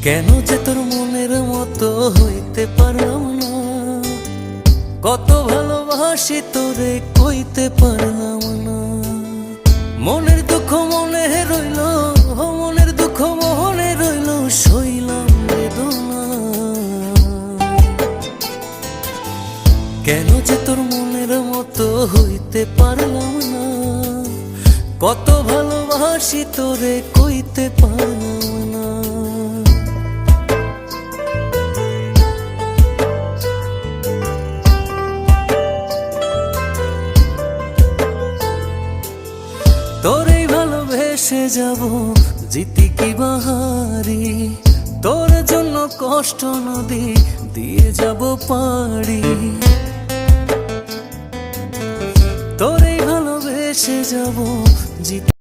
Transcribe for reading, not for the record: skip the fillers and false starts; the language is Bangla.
কেন যে তোর মনের মতো হইতে পারলাম না, কত ভালোবাসি তোরে কইতে পারলাম না। মনের দুঃখ মনে রইল, মনের দুঃখ মনে রইল, সইলাম বেদনা। কেন যে তোর মনের মতো হইতে পারলাম না, কত ভালোবাসি তোরে কইতে পারলাম না। তোরে ভালোবেসে যাব জিতি কি বাহারি, তোর জন্য কষ্ট নদী দিয়ে যাব পাড়ি। তোরে ভালোবেসে যাব জিতি